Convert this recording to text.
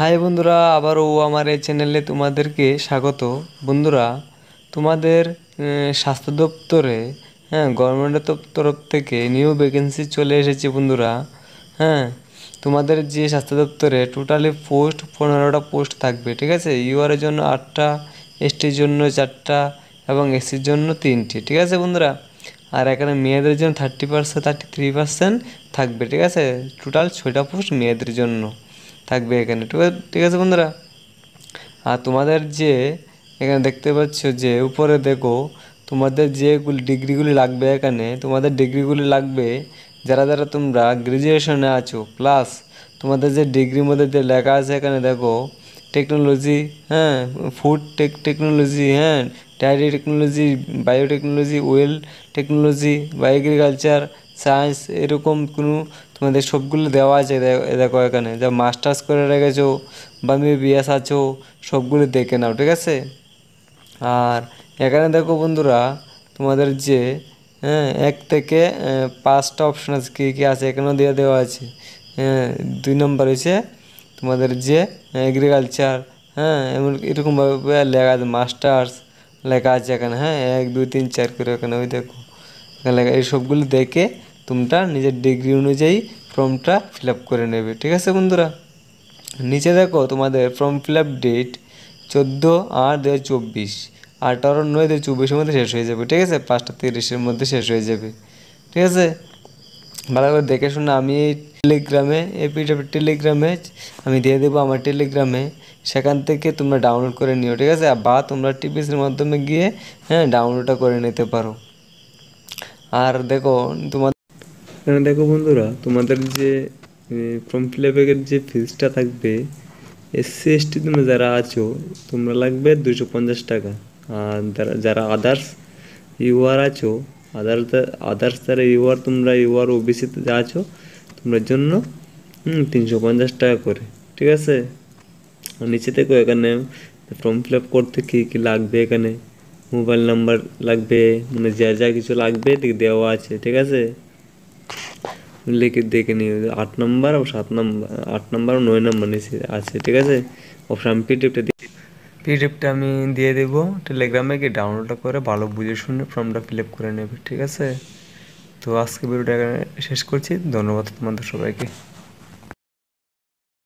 High বন্ধুরা, আবারও আমার এই চ্যানেলে তোমাদেরকে স্বাগত। বন্ধুরা, তোমাদের স্বাস্থ্য দপ্তরে গভর্নমেন্টের তরফ থেকে নিউ ভ্যাকেন্সি চলে এসেছে বন্ধুরা। হ্যাঁ, তোমাদের যে স্বাস্থ্য দপ্তরে টোটালি পোস্ট 15টা পোস্ট থাকবে, ঠিক আছে। ইউআরের জন্য 8টা, এসটির জন্য 4টা এবং এসসির জন্য 3টি, ঠিক আছে বন্ধুরা। আর এখানে মেয়েদের জন্য 30%, 33% থাকবে, ঠিক আছে। টোটাল 6টা পোস্ট মেয়েদের জন্য থাকবে এখানে, ঠিক আছে বন্ধুরা। আর তোমাদের যে এখানে দেখতে পাচ্ছ যে উপরে দেখো, তোমাদের যেগুলি ডিগ্রিগুলি লাগবে, এখানে তোমাদের ডিগ্রিগুলি লাগবে যারা যারা তোমরা গ্র্যাজুয়েশনে আছো, প্লাস তোমাদের যে ডিগ্রির মধ্যে যে লেখা আছে এখানে দেখো, technology, food technology, dairy technology, biotechnology, oil technology বা এগ্রিকালচার সায়েন্স, এরকম কোনো তোমাদের সবগুলো দেওয়া আছে। দেখো এখানে যা মাস্টার্স করে রেখেছো বা বিএস আছো, সবগুলো দেখে নাও, ঠিক আছে। আর এখানে দেখো বন্ধুরা, তোমাদের যে 1 থেকে 5টা অপশন আছে, কী কী আছে এখানেও দিয়ে দেওয়া আছে। 2 নম্বর হয়েছে তোমাদের যে এগ্রিকালচার, এমন এরকমভাবে লেখা আছে, মাস্টার্স লেখা আছে এখানে, 1 2 3 4 করে এখানে ওই দেখো এখানে লেখা। এই সবগুলো দেখে তোমরা নিজের ডিগ্রি অনুযায়ী ফর্মটা ফিল আপ করে নেবে, ঠিক আছে বন্ধুরা। নিচে দেখো তোমাদের ফর্ম ফিল আপ ডেট 14/8/2024, 18/9/2024 মধ্যে শেষ হয়ে যাবে, ঠিক আছে। 5টা 30-এর মধ্যে শেষ হয়ে যাবে, ঠিক আছে। ভালো করে দেখে শুনে আমি এই টেলিগ্রামে, টেলিগ্রামে আমি দিয়ে দেবো আমার টেলিগ্রামে, সেখান থেকে তোমরা ডাউনলোড করে নিও, ঠিক আছে। বা তোমরা টিপিসির মাধ্যমে গিয়ে ডাউনলোডটা করে নিতে পারো। আর দেখো এখানে দেখো বন্ধুরা, তোমাদের যে ফর্ম ফিল আপের যে ফিজটা থাকবে, এসসি এসটি তোমরা যারা আছো তোমরা লাগবে 250 টাকা। আর যারা আদার্স ইউআর আছো, আদার্স যারা ইউআর, তোমরা ইউআর ওবিসিতে যা আছো তোমরা জন্য 350 টাকা করে, ঠিক আছে। নিচে থেকে এখানে ফর্ম ফিল আপ করতে কী কী লাগবে, এখানে মোবাইল নাম্বার লাগবে, মানে যা যা কিছু লাগবে দেওয়া আছে, ঠিক আছে। লিখে দেখে নিও, 8 নম্বর ও 7 নম্বর, 8 নম্বর ও 9 নম্বর নিচে আছে, ঠিক আছে। অবশ্যই আমি পিডিএফটা আমি দিয়ে দেবো টেলিগ্রামে, গিয়ে ডাউনলোডটা করে ভালো বুঝে শুনে ফর্মটা ফিল আপ করে নেবে, ঠিক আছে। তো আজকে ভিডিওটা এখানে শেষ করছি। ধন্যবাদ তোমাদের সবাইকে।